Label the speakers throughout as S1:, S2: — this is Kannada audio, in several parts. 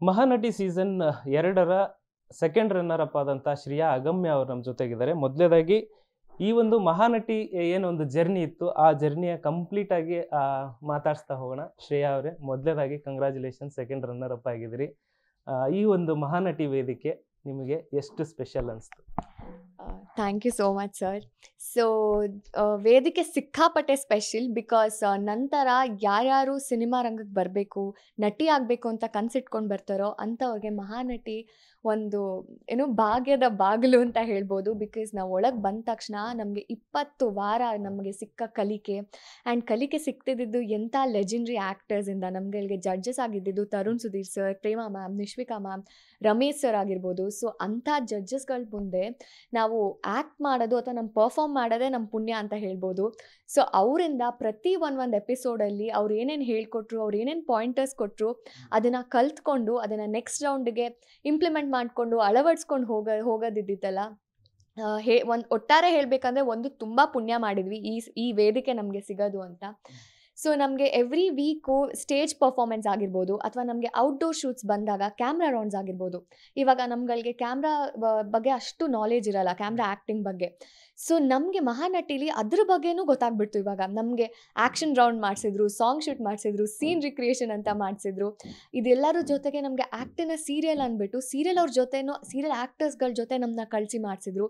S1: ಮಹಾನಟಿ ಸೀಸನ್ 2ರ ಸೆಕೆಂಡ್ ರನ್ನರ್ ಅಪ್ ಆದಂಥ ಶ್ರೇಯಾ ಅಗಮ್ಯ ಅವರು ನಮ್ಮ ಜೊತೆಗಿದ್ದಾರೆ. ಮೊದಲನೇದಾಗಿ ಈ ಒಂದು ಮಹಾನಟಿ ಏನೊಂದು ಜರ್ನಿ ಇತ್ತು, ಆ ಜರ್ನಿಯ ಕಂಪ್ಲೀಟ್ ಆಗಿ ಮಾತಾಡಿಸ್ತಾ ಹೋಗೋಣ. ಶ್ರೇಯಾ ಅವರೇ, ಮೊದಲನೇದಾಗಿ ಕಂಗ್ರ್ಯಾಚುಲೇಷನ್, ಸೆಕೆಂಡ್ ರನ್ನರ್ ಅಪ್ ಆಗಿದ್ದೀರಿ. ಈ ಒಂದು ಮಹಾನಟಿ ವೇದಿಕೆ ನಿಮಗೆ ಎಷ್ಟು ಸ್ಪೆಷಲ್ ಅನಿಸ್ತು?
S2: Thank you so much sir. So ವೇದಿಕೆ ಸಿಕ್ಕಾಪಟ್ಟೆ ಸ್ಪೆಷಲ್ ಬಿಕಾಸ್ ನಂತರ ಯಾರ್ಯಾರು ಸಿನಿಮಾ ರಂಗಕ್ಕೆ ಬರಬೇಕು, ನಟಿ ಆಗಬೇಕು ಅಂತ ಕನಸಿಟ್ಕೊಂಡು ಬರ್ತಾರೋ ಅಂಥವ್ರಿಗೆ ಮಹಾನಟಿ ಒಂದು ಭಾಗ್ಯದ ಬಾಗಿಲು ಅಂತ ಹೇಳ್ಬೋದು. ಬಿಕಾಸ್ ನಾವು ಒಳಗೆ ಬಂದ ತಕ್ಷಣ ನಮಗೆ 20 ವಾರ ನಮಗೆ ಸಿಕ್ಕ ಕಲಿಕೆ ಆ್ಯಂಡ್ ಕಲಿಕೆ ಸಿಗ್ತಿದ್ದು ಎಂಥ ಲೆಜೆಂಡ್ರಿ ಆ್ಯಕ್ಟರ್ಸಿಂದ. ನಮಗೆ ಜಡ್ಜಸ್ ಆಗಿದ್ದಿದ್ದು Tarun Sudhir sir, Prema ma'am, Nishvika ma'am, Ramesh sir ಆಗಿರ್ಬೋದು. ಸೊ ಅಂಥ ಜಡ್ಜಸ್ಗಳ ಮುಂದೆ ನಾವು ಆ್ಯಕ್ಟ್ ಮಾಡೋದು ಅಥವಾ ನಮ್ಮ ಪರ್ಫಾರ್ಮ್ ಮಾಡೋದೇ ನಮ್ಮ ಪುಣ್ಯ ಅಂತ ಹೇಳ್ಬೋದು. ಸೊ ಅವರಿಂದ ಪ್ರತಿ ಒಂದು ಎಪಿಸೋಡಲ್ಲಿ ಅವ್ರು ಏನೇನು ಹೇಳ್ಕೊಟ್ರು, ಅವ್ರು ಏನೇನು ಪಾಯಿಂಟರ್ಸ್ ಕೊಟ್ಟರು, ಅದನ್ನು ಕಲ್ತ್ಕೊಂಡು ಅದನ್ನು ನೆಕ್ಸ್ಟ್ ರೌಂಡ್ಗೆ ಇಂಪ್ಲಿಮೆಂಟ್ ಮಾಡಿಕೊಂಡು ಅಳವಡಿಸ್ಕೊಂಡು ಹೋಗೋದಿದ್ದಿತ್ತಲ್ಲ, ಒಟ್ಟಾರೆ ಹೇಳಬೇಕಂದ್ರೆ ಒಂದು ತುಂಬ ಪುಣ್ಯ ಮಾಡಿದ್ವಿ ಈ ವೇದಿಕೆ ನಮಗೆ ಸಿಗೋದು ಅಂತ. ಸೊ ನಮಗೆ ಎವ್ರಿ ವೀಕು ಸ್ಟೇಜ್ ಪರ್ಫಾರ್ಮೆನ್ಸ್ ಆಗಿರ್ಬೋದು ಅಥವಾ ನಮಗೆ ಔಟ್ಡೋರ್ ಶೂಟ್ಸ್ ಬಂದಾಗ ಕ್ಯಾಮ್ರಾ ರೌಂಡ್ಸ್ ಆಗಿರ್ಬೋದು. ಇವಾಗ ನಮ್ಗಳಿಗೆ ಕ್ಯಾಮ್ರಾ ಬಗ್ಗೆ ಅಷ್ಟು ನಾಲೆಜ್ ಇರಲ್ಲ, ಕ್ಯಾಮ್ರಾ ಆ್ಯಕ್ಟಿಂಗ್ ಬಗ್ಗೆ. ಸೊ ನಮಗೆ ಮಹಾನಟಿಲಿ ಅದ್ರ ಬಗ್ಗೆನೂ ಗೊತ್ತಾಗ್ಬಿಡ್ತು. ಇವಾಗ ನಮಗೆ ಆ್ಯಕ್ಷನ್ ರೌಂಡ್ ಮಾಡಿಸಿದ್ರು, ಸಾಂಗ್ ಶೂಟ್ ಮಾಡಿಸಿದ್ರು, ಸೀನ್ ರಿಕ್ರಿಯೇಷನ್ ಅಂತ ಮಾಡಿಸಿದ್ರು. ಇದೆಲ್ಲರ ಜೊತೆಗೆ ನಮಗೆ ಆ್ಯಕ್ಟಿನ ಸೀರಿಯಲ್ ಅಂದ್ಬಿಟ್ಟು ಸೀರಿಯಲ್ ಅವ್ರ ಜೊತೆನೂ ಸೀರಿಯಲ್ ಆ್ಯಕ್ಟರ್ಸ್ಗಳ ಜೊತೆ ನಮ್ಮನ್ನ ಕಳಿಸಿ ಮಾಡಿಸಿದ್ರು.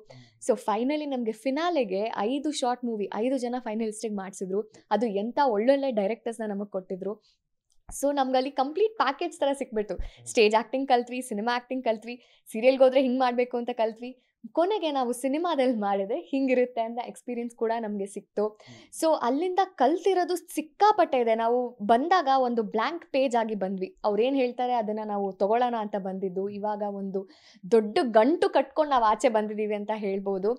S2: ಸೊ ಫೈನಲಿ ನಮಗೆ ಫಿನಾಲೆಗೆ 5 ಶಾರ್ಟ್ ಮೂವಿ 5 ಜನ ಫೈನಲಿಸ್ಟಿಗೆ ಮಾಡಿಸಿದ್ರು. ಅದು ಎಂಥ ಒಳ್ಳೊಳ್ಳೆ ಡೈರೆಕ್ಟರ್ಸ್ನ ನಮಗೆ ಕೊಟ್ಟಿದ್ರು. ಸೊ ನಮ್ಗಲ್ಲಿ ಕಂಪ್ಲೀಟ್ ಪ್ಯಾಕೇಜ್ ಥರ ಸಿಕ್ಬಿಟ್ಟು ಸ್ಟೇಜ್ ಆ್ಯಕ್ಟಿಂಗ್ ಕಲ್ತ್ವಿ, ಸಿನಿಮಾ ಆ್ಯಕ್ಟಿಂಗ್ ಕಲ್ತ್ವಿ, ಸೀರಿಯಲ್ಗೆ ಹೋದರೆ ಹಿಂಗೆ ಮಾಡಬೇಕು ಅಂತ ಕಲ್ತ್ವಿ, ಕೊನೆಗೆ ನಾವು ಸಿನಿಮಾದಲ್ಲಿ ಮಾಡಿದ್ರೆ ಹಿಂಗಿರುತ್ತೆ ಅಂತ ಎಕ್ಸ್ಪೀರಿಯನ್ಸ್ ಕೂಡ ನಮಗೆ ಸಿಕ್ತು. ಸೊ ಅಲ್ಲಿಂದ ಕಲ್ತಿರೋದು ಸಿಕ್ಕಾಪಟ್ಟೆ ಇದೆ. ನಾವು ಬಂದಾಗ ಒಂದು ಬ್ಲ್ಯಾಂಕ್ ಪೇಜ್ ಆಗಿ ಬಂದ್ವಿ. ಅವ್ರೇನು ಹೇಳ್ತಾರೆ ಅದನ್ನು ನಾವು ತೊಗೊಳ್ಳೋಣ ಅಂತ ಬಂದಿದ್ದು. ಇವಾಗ ಒಂದು ದೊಡ್ಡ ಗಂಟು ಕಟ್ಕೊಂಡು ನಾವು ಆಚೆ ಬಂದಿದ್ದೀವಿ ಅಂತ ಹೇಳ್ಬೋದು.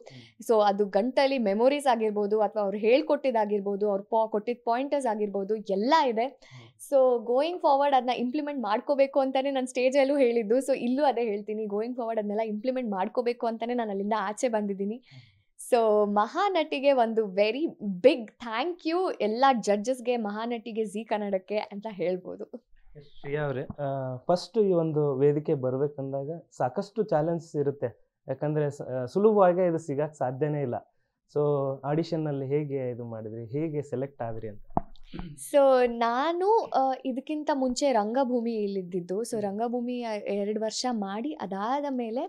S2: ಸೊ ಅದು ಗಂಟಲ್ಲಿ ಮೆಮೊರೀಸ್ ಆಗಿರ್ಬೋದು ಅಥವಾ ಅವ್ರು ಹೇಳ್ಕೊಟ್ಟಿದ್ದಾಗಿರ್ಬೋದು, ಅವ್ರು ಕೊಟ್ಟಿದ್ದ ಪಾಯಿಂಟರ್ಸ್ ಆಗಿರ್ಬೋದು, ಎಲ್ಲ ಇದೆ. ಸೊ ಗೋಯಿಂಗ್ ಫಾರ್ವರ್ಡ್ ಅದನ್ನ ಇಂಪ್ಲಿಮೆಂಟ್ ಮಾಡ್ಕೋಬೇಕು ಅಂತಲೇ ನಾನು ಸ್ಟೇಜಲ್ಲೂ ಹೇಳಿದ್ದು. ಸೊ ಇಲ್ಲೂ ಅದೇ ಹೇಳ್ತೀನಿ, ಗೋಯಿಂಗ್ ಫಾರ್ವರ್ಡ್ ಅದನ್ನೆಲ್ಲ ಇಂಪ್ಲಿಮೆಂಟ್ ಮಾಡ್ಕೋಬೇಕು ಅಂತಲೇ ನಾನು ಅಲ್ಲಿಂದ ಆಚೆ ಬಂದಿದ್ದೀನಿ. ಸೊ ಮಹಾನಟಿಗೆ ಒಂದು ವೆರಿ ಬಿಗ್ ಥ್ಯಾಂಕ್ ಯು ಎಲ್ಲ ಜಡ್ಜಸ್ಗೆ, ಮಹಾನಟಿಗೆ, ಜಿ ಕನ್ನಡಕ್ಕೆ ಅಂತ ಹೇಳ್ಬೋದು.
S1: ಶ್ರೇಯಾ ಅವರೇ, ಫಸ್ಟ್ ಈ ಒಂದು ವೇದಿಕೆ ಬರಬೇಕಂದಾಗ ಸಾಕಷ್ಟು ಚಾಲೆಂಜಸ್ ಇರುತ್ತೆ. ಯಾಕಂದರೆ ಸುಲಭವಾಗಿ ಇದು ಸಿಗಕ್ಕೆ ಸಾಧ್ಯನೇ ಇಲ್ಲ. ಸೊ ಆಡಿಷನ್ನಲ್ಲಿ ಹೇಗೆ ಇದು ಮಾಡಿದ್ರಿ, ಹೇಗೆ ಸೆಲೆಕ್ಟ್ ಆದ್ರಿ ಅಂತ?
S2: ಸೊ ನಾನು ಇದಕ್ಕಿಂತ ಮುಂಚೆ ರಂಗಭೂಮಿಯಲ್ಲಿದ್ದಿದ್ದು. ಸೊ ರಂಗಭೂಮಿ 2 ವರ್ಷ ಮಾಡಿ ಅದಾದ ಮೇಲೆ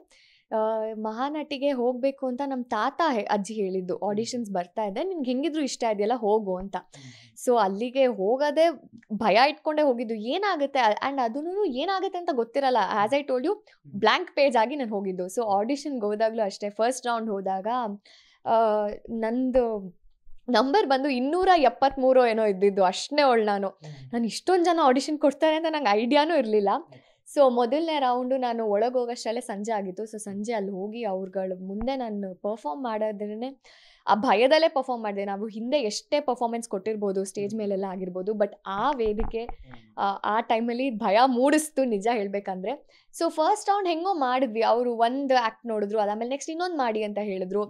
S2: ಮಹಾನಟಿಗೆ ಹೋಗಬೇಕು ಅಂತ ನಮ್ಮ ತಾತ ಅಜ್ಜಿ ಹೇಳಿದ್ದು, ಆಡಿಷನ್ಸ್ ಬರ್ತಾ ಇದೆ, ನಿನ್ಗೆ ಹೆಂಗಿದ್ರು ಇಷ್ಟ ಇದೆಯಲ್ಲ ಹೋಗು ಅಂತ. ಸೊ ಅಲ್ಲಿಗೆ ಹೋಗೋದೇ ಭಯ ಇಟ್ಕೊಂಡೇ ಹೋಗಿದ್ದು, ಏನಾಗುತ್ತೆ ಆ್ಯಂಡ್ ಅದೂ ಏನಾಗುತ್ತೆ ಅಂತ ಗೊತ್ತಿರಲ್ಲ. As I told you, blank page ಆಗಿ ನಾನು ಹೋಗಿದ್ದು. ಸೊ ಆಡಿಷನ್ಗೆ ಹೋದಾಗಲೂ ಅಷ್ಟೇ, ಫಸ್ಟ್ ರೌಂಡ್ ಹೋದಾಗ ನಂದು ನಂಬರ್ ಬಂದು 273 ಏನೋ ಇದ್ದಿದ್ದು, ಅಷ್ಟೇ ನಾನು ಇಷ್ಟೊಂದು ಜನ ಆಡಿಷನ್ ಕೊಡ್ತಾರೆ ಅಂತ ನಂಗೆ ಐಡಿಯಾನೂ ಇರಲಿಲ್ಲ. ಸೊ ಮೊದಲನೇ ರೌಂಡು ನಾನು ಒಳಗೆ ಹೋಗೋಷ್ಟರಲ್ಲೇ ಸಂಜೆ ಆಗಿತ್ತು. ಸೊ ಸಂಜೆ ಅಲ್ಲಿ ಹೋಗಿ ಅವ್ರುಗಳ ಮುಂದೆ ನಾನು ಪರ್ಫಾರ್ಮ್ ಮಾಡೋದ್ರೇ ಆ ಭಯದಲ್ಲೇ ಪರ್ಫಾರ್ಮ್ ಮಾಡಿದೆ. ನಾವು ಹಿಂದೆ ಎಷ್ಟೇ ಪರ್ಫಾರ್ಮೆನ್ಸ್ ಕೊಟ್ಟಿರ್ಬೋದು, ಸ್ಟೇಜ್ ಮೇಲೆಲ್ಲ ಆಗಿರ್ಬೋದು, ಬಟ್ ಆ ವೇದಿಕೆ ಆ ಟೈಮಲ್ಲಿ ಭಯ ಮೂಡಿಸ್ತು ನಿಜ ಹೇಳಬೇಕಂದ್ರೆ. ಸೊ ಫಸ್ಟ್ ರೌಂಡ್ ಹೆಂಗೋ ಮಾಡಿದ್ವಿ. ಅವರು ಒಂದು ಆ್ಯಕ್ಟ್ ನೋಡಿದ್ರು, ಅದಾದಮೇಲೆ ನೆಕ್ಸ್ಟ್ ಇನ್ನೊಂದು ಮಾಡಿ ಅಂತ ಹೇಳಿದ್ರು.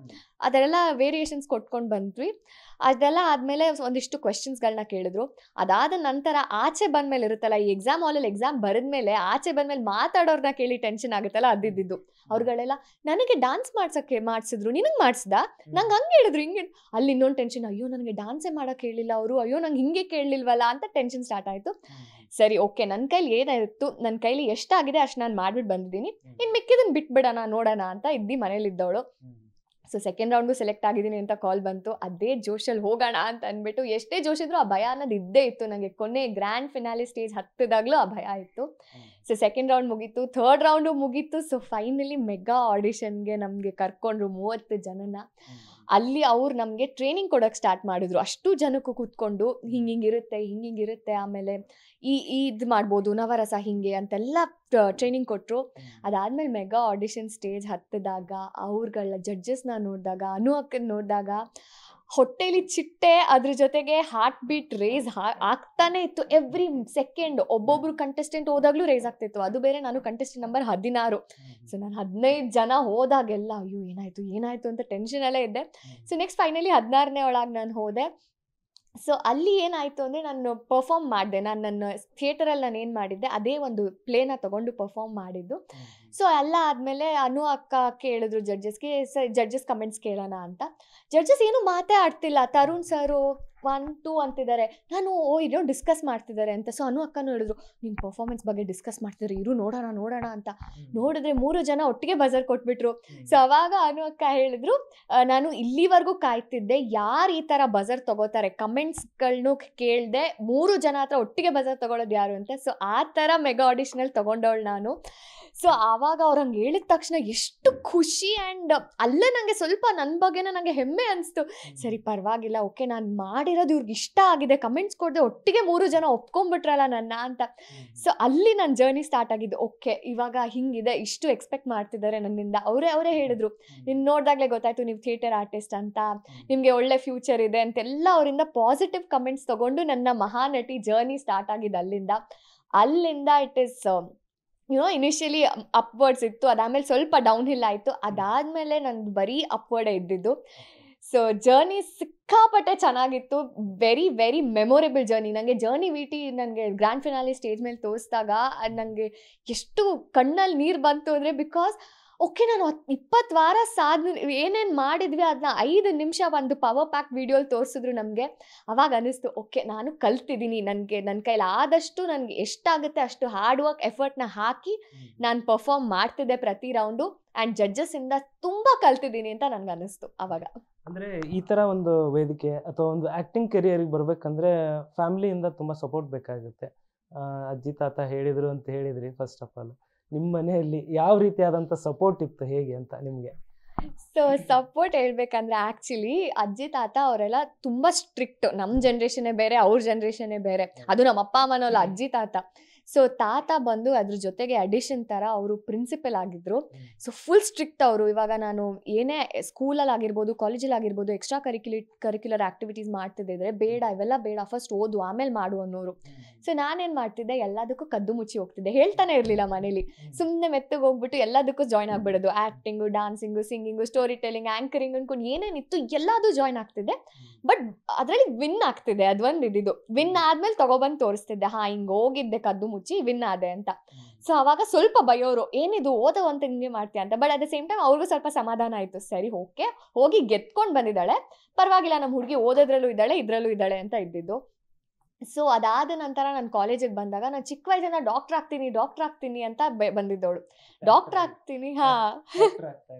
S2: ಅದೆಲ್ಲ ವೇರಿಯೇಷನ್ಸ್ ಕೊಟ್ಕೊಂಡು ಬಂದ್ವಿ. ಅದೆಲ್ಲ ಆದಮೇಲೆ ಒಂದಿಷ್ಟು ಕ್ವೆಶನ್ಸ್ಗಳನ್ನ ಕೇಳಿದ್ರು. ಅದಾದ ನಂತರ ಆಚೆ ಬಂದಮೇಲೆ ಇರುತ್ತಲ್ಲ, ಈ ಎಕ್ಸಾಮ್ ಹಾಲಲ್ಲಿ ಎಕ್ಸಾಮ್ ಬರೆದ್ಮೇಲೆ ಆಚೆ ಬಂದಮೇಲೆ ಮಾತಾಡೋರನ್ನ ಕೇಳಿ ಟೆನ್ಷನ್ ಆಗುತ್ತಲ್ಲ, ಅದಿದ್ದು. ಅವ್ರುಗಳೆಲ್ಲ ನನಗೆ ಡಾನ್ಸ್ ಮಾಡಿಸಿದ್ರು, ನಿನಗೆ ಮಾಡಿಸ್ದ, ನಂಗೆ ಹಂಗೆ ಹೇಳಿದ್ರು, ಹಿಂಗೆ. ಅಲ್ಲಿ ಇನ್ನೊಂದು ಟೆನ್ಷನ್, ಅಯ್ಯೋ ನನಗೆ ಡಾನ್ಸೇ ಮಾಡೋಕ್ಕೆ ಹೇಳಿಲ್ಲ ಅವರು, ಅಯ್ಯೋ ನಂಗೆ ಹಿಂಗೆ ಕೇಳಲಿಲ್ವಲ್ಲ ಅಂತ ಟೆನ್ಷನ್ ಸ್ಟಾರ್ಟ್ ಆಯಿತು. ಸರಿ, ಓಕೆ, ನನ್ನ ಕೈಲಿ ಏನಾಯಿತು, ನನ್ನ ಕೈಲಿ ಎಷ್ಟಾಗಿದೆ ಅಷ್ಟು ನಾನು ಮಾಡಿಬಿಟ್ಟು ಬಂದಿದ್ದೀನಿ, ಇನ್ನು ಮಿಕ್ಕಿದನ್ನು ಬಿಟ್ಬಿಡೋಣ, ನೋಡೋಣ ಅಂತ ಮನೇಲಿದ್ದವಳು. ಸೊ ಸೆಕೆಂಡ್ ರೌಂಡ್ಗೂ ಸೆಲೆಕ್ಟ್ ಆಗಿದ್ದೀನಿ ಅಂತ ಕಾಲ್ ಬಂತು. ಅದೇ ಜೋಶಲ್ಲಿ ಹೋಗೋಣ ಅಂತ ಅಂದ್ಬಿಟ್ಟು, ಎಷ್ಟೇ ಜೋಶ್ ಇದ್ರು ಆ ಭಯ ಅನ್ನೋದು ಇದ್ದೇ ಇತ್ತು ನನಗೆ. ಕೊನೆ ಗ್ರ್ಯಾಂಡ್ ಫಿನಾಲಿ ಸ್ಟೇಜ್ ಹತ್ತಿದಾಗಲೂ ಆ ಭಯ ಇತ್ತು. ಸೊ ಸೆಕೆಂಡ್ ರೌಂಡ್ ಮುಗೀತು, ಥರ್ಡ್ ರೌಂಡು ಮುಗೀತು. ಸೊ ಫೈನಲಿ ಮೆಗಾ ಆಡಿಷನ್ಗೆ ನಮಗೆ ಕರ್ಕೊಂಡ್ರು 30 ಜನನ. ಅಲ್ಲಿ ಅವ್ರು ನಮಗೆ ಟ್ರೈನಿಂಗ್ ಕೊಡೋಕ್ಕೆ ಸ್ಟಾರ್ಟ್ ಮಾಡಿದ್ರು. ಅಷ್ಟು ಜನಕ್ಕೂ ಕೂತ್ಕೊಂಡು ಹಿಂಗಿರುತ್ತೆ, ಆಮೇಲೆ ಇದು ಮಾಡ್ಬೋದು, ನವರಸ ಹಿಂಗೆ ಅಂತೆಲ್ಲ ಟ್ರೈನಿಂಗ್ ಕೊಟ್ಟರು. ಅದಾದಮೇಲೆ ಮೆಗಾ ಆಡಿಷನ್ ಸ್ಟೇಜ್ ಹತ್ತಿದಾಗ ಅವ್ರುಗಳ ಜಡ್ಜಸ್ನ ನೋಡಿದಾಗ, ಅನು ಅಕ್ಕನ ನೋಡಿದಾಗ ಹೊಟ್ಟೆಲಿ ಚಿಟ್ಟೆ, ಅದ್ರ ಜೊತೆಗೆ ಹಾರ್ಟ್ ಬೀಟ್ ರೇಸ್ ಆಗ್ತಾನೆ ಇತ್ತು ಎವ್ರಿ ಸೆಕೆಂಡ್. ಒಬ್ಬೊಬ್ರು ಕಂಟೆಸ್ಟೆಂಟ್ ಹೋದಾಗ್ಲೂ ರೇಸ್ ಆಗ್ತಿತ್ತು. ಅದು ಬೇರೆ ನಾನು ಕಂಟೆಸ್ಟೆಂಟ್ ನಂಬರ್ 16. ಸೊ ನಾನು 15 ಜನ ಹೋದಾಗೆಲ್ಲ ಅಯ್ಯೋ ಏನಾಯಿತು ಅಂತ ಟೆನ್ಷನಲ್ಲೇ ಇದ್ದೆ. ಸೊ ನೆಕ್ಸ್ಟ್ ಫೈನಲಿ 16ನೇ ಒಳಗೆ ನಾನು ಹೋದೆ. ಸೊ ಅಲ್ಲಿ ಏನಾಯಿತು ಅಂದರೆ ನಾನು ಪರ್ಫಾರ್ಮ್ ಮಾಡಿದೆ. ನನ್ನ ಥಿಯೇಟರಲ್ಲಿ ನಾನು ಏನು ಮಾಡಿದ್ದೆ ಅದೇ ಒಂದು ಪ್ಲೇನ ತೊಗೊಂಡು ಪರ್ಫಾರ್ಮ್ ಮಾಡಿದ್ದು. ಸೊ ಎಲ್ಲ ಆದಮೇಲೆ ಅನು ಅಕ್ಕ ಕೇಳಿದ್ರು ಜಡ್ಜಸ್ಗೆ, ಜಡ್ಜಸ್ ಕಮೆಂಟ್ಸ್ ಕೇಳೋಣ ಅಂತ. ಜಡ್ಜಸ್ ಏನು ಮಾತೇ ಆಡ್ತಿಲ್ಲ. ತರುಣ್ ಸರು 1, 2 ಅಂತಿದ್ದಾರೆ. ನಾನು ಏನೋ ಡಿಸ್ಕಸ್ ಮಾಡ್ತಿದ್ದಾರೆ ಅಂತ. ಸೊ ಅನು ಅಕ್ಕನೂ ಹೇಳಿದ್ರು, ನಿಮ್ಮ ಪರ್ಫಾರ್ಮೆನ್ಸ್ ಬಗ್ಗೆ ಡಿಸ್ಕಸ್ ಮಾಡ್ತಿದ್ದಾರೆ, ಇರು ನೋಡೋಣ ಅಂತ. ನೋಡಿದ್ರೆ 3 ಜನ ಒಟ್ಟಿಗೆ ಬಜರ್ ಕೊಟ್ಬಿಟ್ರು. ಸೊ ಅವಾಗ ಅನು ಅಕ್ಕ ಹೇಳಿದ್ರು, ನಾನು ಇಲ್ಲಿವರೆಗೂ ಕಾಯ್ತಿದ್ದೆ ಯಾರು ಈ ಥರ ಬಜರ್ ತಗೋತಾರೆ, ಕಮೆಂಟ್ಸ್ಗಳನ್ನೂ ಕೇಳಿದೆ 3 ಜನ ಹತ್ರ ಒಟ್ಟಿಗೆ ಬಜರ್ ತಗೊಳ್ಳೋದು ಯಾರು ಅಂತ. ಸೊ ಆ ಥರ ಮೆಗಾ ಆಡಿಷನಲ್ಲಿ ತೊಗೊಂಡವಳು ನಾನು. ಸೊ ಆವಾಗ ಅವ್ರು ಹಂಗೆ ಹೇಳಿದ ತಕ್ಷಣ ಎಷ್ಟು ಖುಷಿ. ಆ್ಯಂಡ್ ಅಲ್ಲೇ ನನಗೆ ಸ್ವಲ್ಪ ನನ್ನ ಬಗ್ಗೆನೇ ನನಗೆ ಹೆಮ್ಮೆ ಅನಿಸ್ತು. ಸರಿ ಪರವಾಗಿಲ್ಲ, ಓಕೆ ನಾನು ಮಾಡಿರೋದು ಇವ್ರಿಗೆ ಇಷ್ಟ ಆಗಿದೆ, ಕಮೆಂಟ್ಸ್ ಕೊಡದೆ ಒಟ್ಟಿಗೆ 3 ಜನ ಒಪ್ಕೊಂಡ್ಬಿಟ್ರಲ್ಲ ನನ್ನ ಅಂತ. ಸೊ ಅಲ್ಲಿ ನನ್ನ ಜರ್ನಿ ಸ್ಟಾರ್ಟ್ ಆಗಿದ್ದು. ಓಕೆ ಇವಾಗ ಹಿಂಗಿದೆ, ಇಷ್ಟು ಎಕ್ಸ್ಪೆಕ್ಟ್ ಮಾಡ್ತಿದ್ದಾರೆ ನನ್ನಿಂದ. ಅವರೇ ಹೇಳಿದ್ರು, ನಿನ್ನ ನೋಡಿದಾಗಲೇ ಗೊತ್ತಾಯ್ತು ನೀವು ಥಿಯೇಟರ್ ಆರ್ಟಿಸ್ಟ್ ಅಂತ, ನಿಮಗೆ ಒಳ್ಳೆ ಫ್ಯೂಚರ್ ಇದೆ ಅಂತೆಲ್ಲ ಅವರಿಂದ ಪಾಸಿಟಿವ್ ಕಮೆಂಟ್ಸ್ ತೊಗೊಂಡು ನನ್ನ ಮಹಾನಟಿ ಜರ್ನಿ ಸ್ಟಾರ್ಟ್ ಆಗಿದ್ದು ಅಲ್ಲಿಂದ ಇಟ್ ಈಸ್ ಇನಿಷಿಯಲಿ ಅಪ್ವರ್ಡ್ಸ್ ಇತ್ತು, ಅದಾದಮೇಲೆ ಸ್ವಲ್ಪ ಡೌನ್ ಹಿಲ್ ಆಯಿತು. ಅದಾದಮೇಲೆ ನಂದು ಬರೀ ಅಪ್ವರ್ಡೇ ಇದ್ದಿದ್ದು. ಸೊ ಜರ್ನಿ ಸಿಕ್ಕಾಪಟ್ಟೆ ಚೆನ್ನಾಗಿತ್ತು. Very very memorable journey. ನನಗೆ ಜರ್ನಿ ವಿಟಿ ನನಗೆ ಗ್ರ್ಯಾಂಡ್ ಫಿನಾಲಿ ಸ್ಟೇಜ್ ಮೇಲೆ ತೋರಿಸಿದಾಗ ನನಗೆ ಎಷ್ಟು ಕಣ್ಣಲ್ಲಿ ನೀರು ಬಂತು ಅಂದರೆ, ಬಿಕಾಸ್ ಓಕೆ ನಾನು 20 ವಾರ ಏನೇನು ಮಾಡಿದ್ವಿ ಅದನ್ನ 5 ನಿಮಿಷ ಒಂದು ಪವರ್ ಪ್ಯಾಕ್ ವಿಡಿಯೋಲಿ ತೋರಿಸಿದ್ರು ನಮಗೆ. ಅವಾಗ ಅನ್ನಿಸ್ತು, ಓಕೆ ನಾನು ಕಲ್ತಿದ್ದೀನಿ, ನನ್ನ ಕೈಲಿ ಆದಷ್ಟು ನನಗೆ ಎಷ್ಟಾಗುತ್ತೆ ಅಷ್ಟು ಹಾರ್ಡ್ ವರ್ಕ್ ಎಫರ್ಟ್ನ ಹಾಕಿ ನಾನು ಪರ್ಫಾರ್ಮ್ ಮಾಡ್ತಿದ್ದೆ ಪ್ರತಿ ರೌಂಡು. ಆ್ಯಂಡ್ ಜಡ್ಜಸ್ಸಿಂದ ತುಂಬ ಕಲ್ತಿದ್ದೀನಿ ಅಂತ ನನಗೆ ಅನ್ನಿಸ್ತು ಅವಾಗ.
S1: ಅಂದರೆ ಈ ಥರ ಒಂದು ವೇದಿಕೆ ಅಥವಾ ಒಂದು ಆ್ಯಕ್ಟಿಂಗ್ ಕೆರಿಯರಿಗೆ ಬರಬೇಕಂದ್ರೆ ಫ್ಯಾಮಿಲಿಯಿಂದ ತುಂಬ ಸಪೋರ್ಟ್ ಬೇಕಾಗುತ್ತೆ. ಅಜ್ಜಿ ತಾತ ಹೇಳಿದರು ಅಂತ ಹೇಳಿದ್ರಿ. ಫಸ್ಟ್ ಆಫ್ ಆಲ್ ನಿಮ್ಮ ಮನೆಯಲ್ಲಿ ಯಾವ ರೀತಿಯಾದಂಥ ಸಪೋರ್ಟ್ ಇತ್ತು, ಹೇಗೆ ಅಂತ ನಿಮಗೆ?
S2: ಸೊ ಸಪೋರ್ಟ್ ಹೇಳ್ಬೇಕಂದ್ರೆ ಆ್ಯಕ್ಚುಲಿ ಅಜ್ಜಿ ತಾತ ಅವರೆಲ್ಲ ತುಂಬ ಸ್ಟ್ರಿಕ್ಟ್. ನಮ್ಮ ಜನ್ರೇಷನ್ನೇ ಬೇರೆ, ಅವ್ರ ಜನ್ರೇಷನ್ನೇ ಬೇರೆ. ಅದು ನಮ್ಮ ಅಪ್ಪ ಅಮ್ಮನಲ್ಲ, ಅಜ್ಜಿ ತಾತ. ಸೊ ತಾತ ಬಂದು ಅದ್ರ ಜೊತೆಗೆ ಅಡಿಷನ್ ಥರ ಅವರು ಪ್ರಿನ್ಸಿಪಲ್ ಆಗಿದ್ದರು. ಸೊ ಫುಲ್ ಸ್ಟ್ರಿಕ್ಟ್ ಅವರು. ಇವಾಗ ನಾನು ಏನೇ ಸ್ಕೂಲಲ್ಲಿ ಆಗಿರ್ಬೋದು, ಕಾಲೇಜಲ್ಲಿ ಆಗಿರ್ಬೋದು, ಎಕ್ಸ್ಟ್ರಾ ಕರಿಕ್ಯುಲರ್ ಆ್ಯಕ್ಟಿವಿಟೀಸ್ ಮಾಡ್ತಿದ್ದಿದ್ರೆ ಬೇಡ, ಇವೆಲ್ಲ ಬೇಡ, ಫಸ್ಟ್ ಓದು ಆಮೇಲೆ ಮಾಡು ಅನ್ನೋರು. ಸೊ ನಾನೇನು ಮಾಡ್ತಿದ್ದೆ, ಎಲ್ಲದಕ್ಕೂ ಕದ್ದು ಮುಚ್ಚಿ ಹೋಗ್ತಿದ್ದೆ. ಹೇಳ್ತಾನೆ ಇರಲಿಲ್ಲ ಮನೇಲಿ. ಸುಮ್ಮನೆ ಮೆತ್ತಗೆ ಹೋಗ್ಬಿಟ್ಟು ಎಲ್ಲದಕ್ಕೂ ಜಾಯ್ನ್ ಆಗಿಬಿಡೋದು. Acting, dancing, singing, story telling, anchoring ಅನ್ಕೊಂಡು ಏನೇನಿತ್ತು ಎಲ್ಲದೂ ಜಾಯ್ನ್ ಆಗ್ತಿದ್ದೆ. ಬಟ್ ಅದರಲ್ಲಿ ವಿನ್ ಆಗ್ತಿದೆ, ಅದೊಂದು ಇದ್ದಿದ್ದು. ವಿನ್ ಆದಮೇಲೆ ತೊಗೊಬಂದು ತೋರಿಸ್ತಿದ್ದೆ, ಹಿಂಗೆ ಹೋಗಿದ್ದೆ ಕದ್ದು ಮುಚ್ಚಿ ವಿನ್ ಆದೆ ಅಂತ. ಸೊ ಅವಾಗ ಸ್ವಲ್ಪ ಬಯೋರು, ಏನಿದು ಓದೋ ಅಂತ ಹಿಂಗೆ ಮಾಡ್ತೀಯ ಅಂತ. But at the same time ಅವ್ರಿಗೂ ಸ್ವಲ್ಪ ಸಮಾಧಾನ ಆಯಿತು. ಸರಿ ಓಕೆ, ಹೋಗಿ ಗೆದ್ಕೊಂಡು ಬಂದಿದ್ದಾಳೆ, ಪರವಾಗಿಲ್ಲ, ನಮ್ಮ ಹುಡುಗಿ ಓದೋದ್ರಲ್ಲೂ ಇದ್ದಾಳೆ, ಇದರಲ್ಲೂ ಇದ್ದಾಳೆ ಅಂತ ಇದ್ದಿದ್ದು. ಸೊ ಅದಾದ ನಂತರ ನಾನು ಕಾಲೇಜಿಗೆ ಬಂದಾಗ ನಾನು ಚಿಕ್ಕ ವಯಸ್ಸಿಂದ ಡಾಕ್ಟರ್ ಆಗ್ತೀನಿ ಅಂತ ಬಂದಿದ್ದವಳು. ಡಾಕ್ಟರ್ ಆಗ್ತೀನಿ,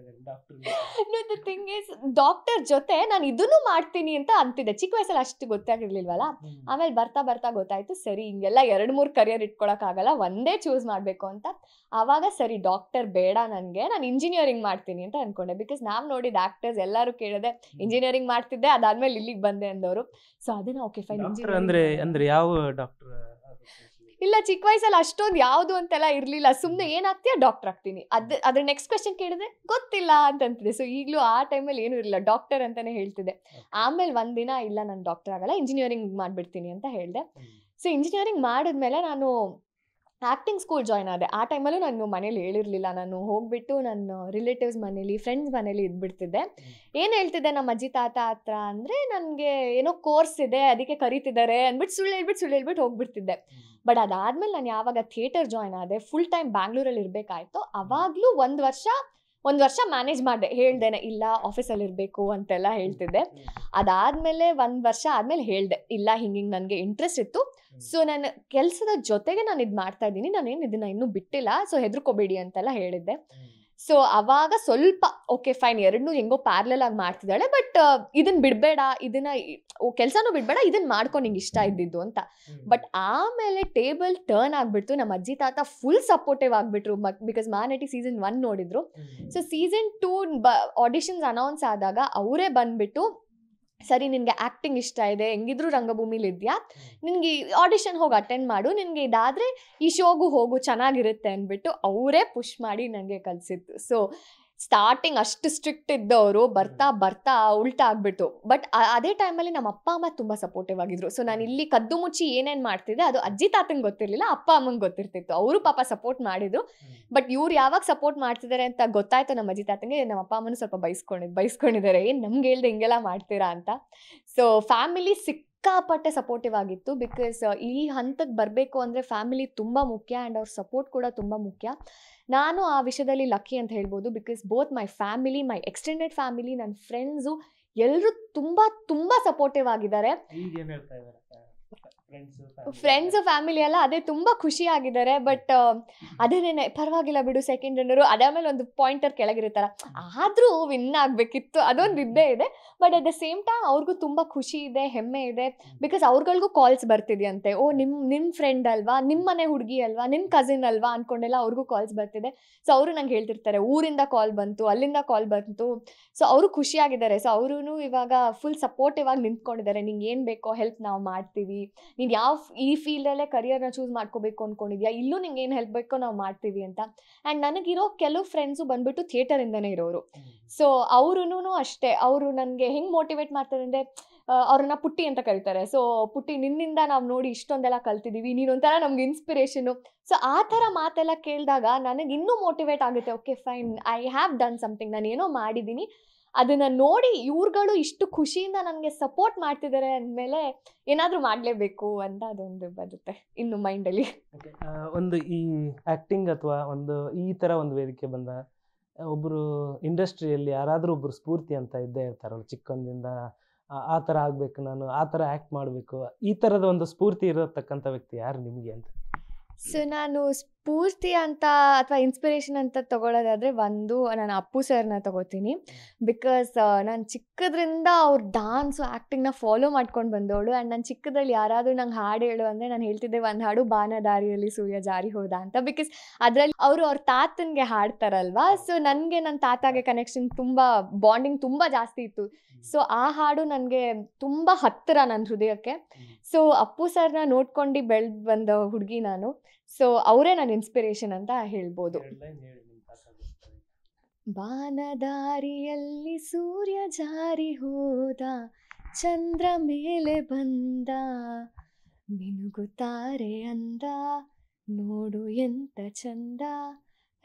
S2: ದ ಥಿಂಗ್ ಈಸ್ ಡಾಕ್ಟರ್ ಜೊತೆ ನಾನು ಇದನ್ನು ಮಾಡ್ತೀನಿ ಅಂತ ಅಂತಿದ್ದೆ. ಚಿಕ್ಕ ವಯಸ್ಸಲ್ಲಿ ಅಷ್ಟು ಗೊತ್ತಾಗಿರ್ಲಿಲ್ವಲ್ಲ. ಆಮೇಲೆ ಬರ್ತಾ ಗೊತ್ತಾಯ್ತು, ಸರಿ ಹಿಂಗೆಲ್ಲ 2-3 ಕರಿಯರ್ ಇಟ್ಕೊಳಕ್ಕಾಗಲ್ಲ, ಒಂದೇ ಚೂಸ್ ಮಾಡಬೇಕು ಅಂತ. ಆವಾಗ ಸರಿ ಡಾಕ್ಟರ್ ಬೇಡ ನನಗೆ, ನಾನು ಇಂಜಿನಿಯರಿಂಗ್ ಮಾಡ್ತೀನಿ ಅಂತ ಅಂದ್ಕೊಂಡೆ. ಬಿಕಾಸ್ ನಾವು ನೋಡಿದ ಆ್ಯಕ್ಟರ್ಸ್ ಎಲ್ಲರೂ ಕೇಳಿದೆ ಇಂಜಿನಿಯರಿಂಗ್ ಮಾಡ್ತಿದ್ದೆ, ಅದಾದ್ಮೇಲೆ ಇಲ್ಲಿಗೆ ಬಂದೆ ಅಂದವರು. ಸೊ ಅದನ್ನ ಓಕೆ ಫೈನ್, ಇಂಜಿನಿಯರಿಂಗ್
S1: ಅಂದ್ರೆ ಯಾವ ಡಾಕ್ಟರ್?
S2: ಇಲ್ಲ, ಚಿಕ್ಕ ವಯಸ್ಸಲ್ಲಿ ಅಷ್ಟೊಂದು ಯಾವುದು ಅಂತೆಲ್ಲ ಇರಲಿಲ್ಲ. ಸುಮ್ಮನೆ ಏನಾಗ್ತೀಯ, ಡಾಕ್ಟರ್ ಆಗ್ತೀನಿ. ಅದ್ರ ನೆಕ್ಸ್ಟ್ ಕ್ವೆಶ್ಚನ್ ಕೇಳಿದ್ರೆ ಗೊತ್ತಿಲ್ಲ ಅಂತಂತಿದೆ. ಸೊ ಈಗಲೂ ಆ ಟೈಮಲ್ಲಿ ಏನೂ ಇರಲಿಲ್ಲ, ಡಾಕ್ಟರ್ ಅಂತಾನೆ ಹೇಳ್ತಿದ್ದೆ. ಆಮೇಲೆ ಒಂದಿನ ಇಲ್ಲ ನಾನು ಡಾಕ್ಟರ್ ಆಗಲ್ಲ, ಇಂಜಿನಿಯರಿಂಗ್ ಮಾಡಿಬಿಡ್ತೀನಿ ಅಂತ ಹೇಳಿದೆ. ಸೊ ಇಂಜಿನಿಯರಿಂಗ್ ಮಾಡಿದ್ಮೇಲೆ ನಾನು ಆ್ಯಕ್ಟಿಂಗ್ ಸ್ಕೂಲ್ ಜಾಯ್ನ್ ಆದೆ. ಆ ಟೈಮಲ್ಲೂ ನಾನು ಮನೇಲಿ ಹೇಳಿರಲಿಲ್ಲ. ನಾನು ಹೋಗ್ಬಿಟ್ಟು ನನ್ನ ರಿಲೇಟಿವ್ಸ್ ಮನೇಲಿ, ಫ್ರೆಂಡ್ಸ್ ಮನೇಲಿ ಇದ್ಬಿಡ್ತಿದ್ದೆ. ಏನು ಹೇಳ್ತಿದ್ದೆ ನಮ್ಮ ಅಜ್ಜಿ ತಾತ ಹತ್ರ ಅಂದರೆ, ನನಗೆ ಏನೋ ಕೋರ್ಸ್ ಇದೆ ಅದಕ್ಕೆ ಕರೀತಿದ್ದಾರೆ ಅಂದ್ಬಿಟ್ಟು ಸುಳ್ಳು ಹೇಳ್ಬಿಟ್ಟು ಹೋಗ್ಬಿಡ್ತಿದ್ದೆ. ಬಟ್ ಅದಾದಮೇಲೆ ನಾನು ಯಾವಾಗ ಥಿಯೇಟರ್ ಜಾಯ್ನ್ ಆದೆ, ಫುಲ್ ಟೈಮ್ ಬ್ಯಾಂಗ್ಳೂರಲ್ಲಿ ಇರಬೇಕಾಯ್ತು. ಅವಾಗಲೂ ಒಂದು ವರ್ಷ ಮ್ಯಾನೇಜ್ ಮಾಡಿದೆ, ಹೇಳ್ದೇನೆ ಇಲ್ಲ ಆಫೀಸಲ್ಲಿ ಇರಬೇಕು ಅಂತೆಲ್ಲ ಹೇಳ್ತಿದ್ದೆ. ಅದಾದಮೇಲೆ 1 ವರ್ಷ ಆದಮೇಲೆ ಹೇಳಿದೆ, ಇಲ್ಲ ಹಿಂಗೆ ನನಗೆ ಇಂಟ್ರೆಸ್ಟ್ ಇತ್ತು, ಸೊ ನನ್ನ ಕೆಲಸದ ಜೊತೆಗೆ ನಾನು ಇದು ಮಾಡ್ತಾ ಇದ್ದೀನಿ, ನಾನೇನು ಇದನ್ನ ಇನ್ನೂ ಬಿಟ್ಟಿಲ್ಲ, ಸೊ ಹೆದರ್ಕೋಬೇಡಿ ಅಂತೆಲ್ಲ ಹೇಳಿದ್ದೆ. ಸೊ ಅವಾಗ ಸ್ವಲ್ಪ ಓಕೆ ಫೈನ್, ಎರಡನ್ನೂ ಹೆಂಗೋ ಪ್ಯಾರಲಲ್ ಆಗಿ ಮಾಡ್ತಿದ್ದಾಳೆ, ಬಟ್ ಇದನ್ನ ಬಿಡಬೇಡ, ಇದನ್ನ ಕೆಲಸನೂ ಬಿಡಬೇಡ, ಇದನ್ನ ಮಾಡ್ಕೊಂಡು ನಿಂಗೆ ಇಷ್ಟ ಇದ್ದಿದ್ದು ಅಂತ. ಬಟ್ ಆಮೇಲೆ ಟೇಬಲ್ ಟರ್ನ್ ಆಗಿಬಿಡ್ತು. ನಮ್ಮ ಅಜ್ಜಿ ತಾತ ಫುಲ್ ಸಪೋರ್ಟಿವ್ ಆಗಿಬಿಟ್ರು. ಬಿಕಾಸ್ ಮಹಾನಟಿ ಸೀಸನ್ 1 ನೋಡಿದ್ರು. ಸೊ ಸೀಸನ್ 2 ಆಡಿಷನ್ಸ್ ಅನೌನ್ಸ್ ಆದಾಗ ಅವರೇ ಬಂದ್ಬಿಟ್ಟು, ಸರಿ ನಿನಗೆ ಆ್ಯಕ್ಟಿಂಗ್ ಇಷ್ಟ ಇದೆ, ಹೆಂಗಿದ್ರು ರಂಗಭೂಮಿಲಿ ಇದೆಯಾ, ನಿನಗೆ ಆಡಿಷನ್ ಹೋಗಿ ಅಟೆಂಡ್ ಮಾಡು, ನಿನಗೆ ಇದಾದರೆ ಈ ಶೋಗೂ ಹೋಗು, ಚೆನ್ನಾಗಿರುತ್ತೆ ಅಂದ್ಬಿಟ್ಟು ಅವರೇ ಪುಷ್ ಮಾಡಿ ನನಗೆ ಕಲಿಸಿತ್ತು. ಸೊ ಸ್ಟಾರ್ಟಿಂಗ್ ಅಷ್ಟು ಸ್ಟ್ರಿಕ್ಟ್ ಇದ್ದವರು ಬರ್ತಾ ಉಲ್ಟಾ ಆಗ್ಬಿಟ್ಟು. ಬಟ್ ಅದೇ ಟೈಮಲ್ಲಿ ನಮ್ಮ ಅಪ್ಪ ಅಮ್ಮ ತುಂಬ ಸಪೋರ್ಟಿವ್ ಆಗಿದ್ರು. ಸೊ ನಾನು ಇಲ್ಲಿ ಕದ್ದು ಮುಚ್ಚಿ ಏನೇನು ಮಾಡ್ತಿದ್ದೆ ಅದು ಅಜ್ಜಿ ತಾತಂಗೆ ಗೊತ್ತಿರಲಿಲ್ಲ, ಅಪ್ಪ ಅಮ್ಮಂಗೆ ಗೊತ್ತಿರ್ತಿತ್ತು. ಅವರು ಪಾಪ ಸಪೋರ್ಟ್ ಮಾಡಿದ್ರು. ಬಟ್ ಇವ್ರು ಯಾವಾಗ ಸಪೋರ್ಟ್ ಮಾಡ್ತಿದ್ದಾರೆ ಅಂತ ಗೊತ್ತಾಯ್ತು ನಮ್ಮ ಅಜ್ಜಿ ತಾತಂಗೆ, ನಮ್ಮ ಅಪ್ಪ ಅಮ್ಮನೂ ಸ್ವಲ್ಪ ಬೈಸ್ಕೊಂಡಿದ್ದಾರೆ, ಏನು ನಮ್ಗೆ ಹೇಳ್ದೆ ಹಿಂಗೆಲ್ಲ ಮಾಡ್ತೀರಾ ಅಂತ. ಸೊ ಫ್ಯಾಮಿಲಿ ಸಿಕ್ಕಾಪಟ್ಟೆ ಸಪೋರ್ಟಿವ್ ಆಗಿತ್ತು. ಬಿಕಾಸ್ ಈ ಹಂತಕ್ಕೆ ಬರಬೇಕು ಅಂದರೆ ಫ್ಯಾಮಿಲಿ ತುಂಬ ಮುಖ್ಯ ಆ್ಯಂಡ್ ಅವ್ರ ಸಪೋರ್ಟ್ ಕೂಡ ತುಂಬ ಮುಖ್ಯ. ನಾನು ಆ ವಿಷಯದಲ್ಲಿ ಲಕ್ಕಿ ಅಂತ ಹೇಳ್ಬೋದು. Because both my family, my extended family, ನನ್ನ ಫ್ರೆಂಡ್ಸು ಎಲ್ಲರೂ ತುಂಬ ತುಂಬ ಸಪೋರ್ಟಿವ್ ಆಗಿದ್ದಾರೆ. ಫ್ರೆಂಡ್ಸ್ ಫ್ಯಾಮಿಲಿ ಎಲ್ಲ ಅದೇ ತುಂಬ ಖುಷಿಯಾಗಿದ್ದಾರೆ. ಬಟ್ ಅದೇನೇ ಪರವಾಗಿಲ್ಲ ಬಿಡು, ಸೆಕೆಂಡ್ ರನ್ನರು, ಅದಾದ್ಮೇಲೆ ಒಂದು ಪಾಯಿಂಟರ್ ಕೆಳಗಿರುತ್ತಲ್ಲ, ಆದರೂ ವಿನ್ ಆಗಬೇಕಿತ್ತು, ಅದೊಂದು ಇದ್ದೇ ಇದೆ. But at the same time ಅವ್ರಿಗೂ ತುಂಬ ಖುಷಿ ಇದೆ, ಹೆಮ್ಮೆ ಇದೆ. ಬಿಕಾಸ್ ಅವ್ರಗಳಿಗೂ ಕಾಲ್ಸ್ ಬರ್ತಿದೆಯಂತೆ, ಓ ನಿಮ್ಮ ಫ್ರೆಂಡ್ ಅಲ್ವಾ, ನಿಮ್ಮ ಮನೆ ಹುಡುಗಿ ಅಲ್ವಾ, ನಿಮ್ಮ ಕಸಿನ್ ಅಲ್ವಾ ಅಂದ್ಕೊಂಡೆಲ್ಲ ಅವ್ರಿಗೂ ಕಾಲ್ಸ್ ಬರ್ತಿದೆ. ಸೊ ಅವರು ನಂಗೆ ಹೇಳ್ತಿರ್ತಾರೆ, ಊರಿಂದ ಕಾಲ್ ಬಂತು, ಅಲ್ಲಿಂದ ಕಾಲ್ ಬಂತು. ಸೊ ಅವರು ಖುಷಿಯಾಗಿದ್ದಾರೆ. ಸೊ ಅವರು ಇವಾಗ ಫುಲ್ ಸಪೋರ್ಟಿವ್ ಆಗಿ ನಿಂತ್ಕೊಂಡಿದ್ದಾರೆ. ನಿಂಗೆ ಏನು ಬೇಕೋ ಹೆಲ್ಪ್ ನಾವು ಮಾಡ್ತೀವಿ, ನೀನು ಯಾವ ಈ ಫೀಲ್ಡಲ್ಲೇ ಕರಿಯರ್ನ ಚೂಸ್ ಮಾಡ್ಕೋಬೇಕು ಅಂದ್ಕೊಂಡಿದ್ಯಾ, ಇಲ್ಲೂ ನಿಂಗೆ ಏನು ಹೆಲ್ಪ್ ಬೇಕೋ ನಾವು ಮಾಡ್ತೀವಿ ಅಂತ. ಆ್ಯಂಡ್ ನನಗಿರೋ ಕೆಲವು ಫ್ರೆಂಡ್ಸು ಬಂದ್ಬಿಟ್ಟು ಥಿಯೇಟರಿಂದನೇ ಇರೋರು. ಸೊ ಅವ್ರೂ ಅಷ್ಟೇ, ಅವರು ನನಗೆ ಹೆಂಗೆ ಮೋಟಿವೇಟ್ ಮಾಡ್ತಾರೆ ಅಂದರೆ, ಅವ್ರನ್ನ ಪುಟ್ಟಿ ಅಂತ ಕರೀತಾರೆ. ಸೊ ಪುಟ್ಟಿ, ನಿನ್ನಿಂದ ನಾವು ನೋಡಿ ಇಷ್ಟೊಂದೆಲ್ಲ ಕಲ್ತಿದ್ದೀವಿ, ನೀನೊಂಥರ ನಮ್ಗೆ ಇನ್ಸ್ಪಿರೇಷನು. ಸೊ ಆ ಥರ ಮಾತೆಲ್ಲ ಕೇಳಿದಾಗ ನನಗೆ ಇನ್ನೂ ಮೋಟಿವೇಟ್ ಆಗುತ್ತೆ. Okay fine, I have done something, ನಾನು ಏನೋ ಮಾಡಿದ್ದೀನಿ, ಅದನ್ನು ನೋಡಿ ಇವ್ರುಗಳು ಇಷ್ಟು ಖುಷಿಯಿಂದ ನನಗೆ ಸಪೋರ್ಟ್ ಮಾಡ್ತಿದ್ದಾರೆ ಅಂದಮೇಲೆ ಏನಾದರೂ ಮಾಡಲೇಬೇಕು ಅಂತ ಅದೊಂದು ಬರುತ್ತೆ ಇನ್ನು ಮೈಂಡಲ್ಲಿ.
S1: ಒಂದು ಈ ಆ್ಯಕ್ಟಿಂಗ್ ಅಥವಾ ಒಂದು ಈ ಥರ ಒಂದು ವೇದಿಕೆ ಬಂದ ಒಬ್ಬರು ಇಂಡಸ್ಟ್ರಿಯಲ್ಲಿ ಯಾರಾದರೂ ಒಬ್ಬರು ಸ್ಫೂರ್ತಿ ಅಂತ ಇದ್ದೇ ಇರ್ತಾರಲ್ಲ, ಚಿಕ್ಕಂದಿಂದ ಆ ಥರ ಆಗಬೇಕು, ನಾನು ಆ ಥರ ಆ್ಯಕ್ಟ್ ಮಾಡಬೇಕು, ಈ ಥರದ ಒಂದು ಸ್ಫೂರ್ತಿ ಇರತಕ್ಕಂಥ ವ್ಯಕ್ತಿ ಯಾರು ನಿಮಗೆ ಅಂತ?
S2: ಸೊ ನಾನು ಸ್ಫೂರ್ತಿ ಅಂತ ಅಥವಾ ಇನ್ಸ್ಪಿರೇಷನ್ ಅಂತ ತೊಗೊಳೋದಾದರೆ ಒಂದು ನಾನು ಅಪ್ಪು ಸರ್ನ ತೊಗೋತೀನಿ. ಬಿಕಾಸ್ ನಾನು ಚಿಕ್ಕದ್ರಿಂದ ಅವ್ರ ಡಾನ್ಸು ಆ್ಯಕ್ಟಿಂಗ್ನ ಫಾಲೋ ಮಾಡ್ಕೊಂಡು ಬಂದವಳು. ಆ್ಯಂಡ್ ನಾನು ಚಿಕ್ಕದ್ರಲ್ಲಿ ಯಾರಾದರೂ ನಂಗೆ ಹಾಡು ಹೇಳು ಅಂದರೆ ನಾನು ಹೇಳ್ತಿದ್ದೆ ಒಂದು ಹಾಡು, ಬಾನದಾರಿಯಲ್ಲಿ ಸೂರ್ಯ ಜಾರಿ ಹೋದ ಅಂತ. ಬಿಕಾಸ್ ಅದರಲ್ಲಿ ಅವ್ರ ತಾತನಿಗೆ ಹಾಡ್ತಾರಲ್ವಾ. ಸೊ ನನಗೆ ನನ್ನ ತಾತಾಗೆ ಕನೆಕ್ಷನ್ ತುಂಬ, ಬಾಂಡಿಂಗ್ ತುಂಬ ಜಾಸ್ತಿ ಇತ್ತು. ಸೊ ಆ ಹಾಡು ನನಗೆ ತುಂಬ ಹತ್ತಿರ ನನ್ನ ಹೃದಯಕ್ಕೆ. ಸೊ ಅಪ್ಪು ಸರ್ನ ನೋಡ್ಕೊಂಡು ಬೆಳೆದು ಬಂದ ಹುಡುಗಿ ನಾನು. ಸೊ ಅವರೇ ನನ್ನ ಇನ್ಸ್ಪಿರೇಷನ್ ಅಂತ ಹೇಳ್ಬೋದು. ಬಾನದಾರಿಯಲ್ಲಿ ಸೂರ್ಯ ಜಾರಿ ಹೋದ, ಚಂದ್ರ ಮೇಲೆ ಬಂದ, ಮಿನುಗುತ್ತಾರೆ ಅಂದ, ನೋಡು ಎಂತ ಚಂದ,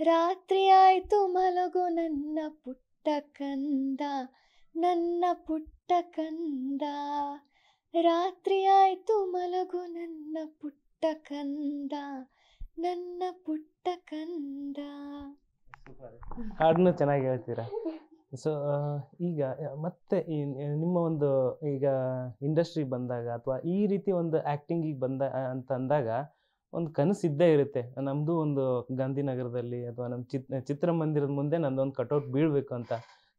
S2: ರಾತ್ರಿ ಆಯ್ತು ಮಲಗು ನನ್ನ ಪುಟ್ಟ ಕಂದ, ನನ್ನ ಪುಟ್ಟ ಕಂದ, ರಾತ್ರಿ ಆಯ್ತು ಮಲಗು ನನ್ನ ಪುಟ್ಟ ಕಂದ, ನನ್ನ ಪುಟ್ಟ ಕಂದ.
S1: ಹಾಡನ್ನು ಚೆನ್ನಾಗಿ ಹೇಳ್ತೀರಾ. ಸೊ ಈಗ ಮತ್ತೆ ನಿಮ್ಮ ಒಂದು ಈಗ ಇಂಡಸ್ಟ್ರಿಗೆ ಬಂದಾಗ ಅಥವಾ ಈ ರೀತಿ ಒಂದು ಆ್ಯಕ್ಟಿಂಗಿಗೆ ಬಂದ ಅಂತ ಅಂದಾಗ ಒಂದು ಕನಸು ಇದ್ದೇ ಇರುತ್ತೆ. ನಮ್ಮದು ಒಂದು ಗಾಂಧಿನಗರದಲ್ಲಿ ಅಥವಾ ನಮ್ಮ ಚಿತ್ರಮಂದಿರದ ಮುಂದೆ ನಂದೊಂದು ಕಟೌಟ್ ಬೀಳಬೇಕು ಅಂತ.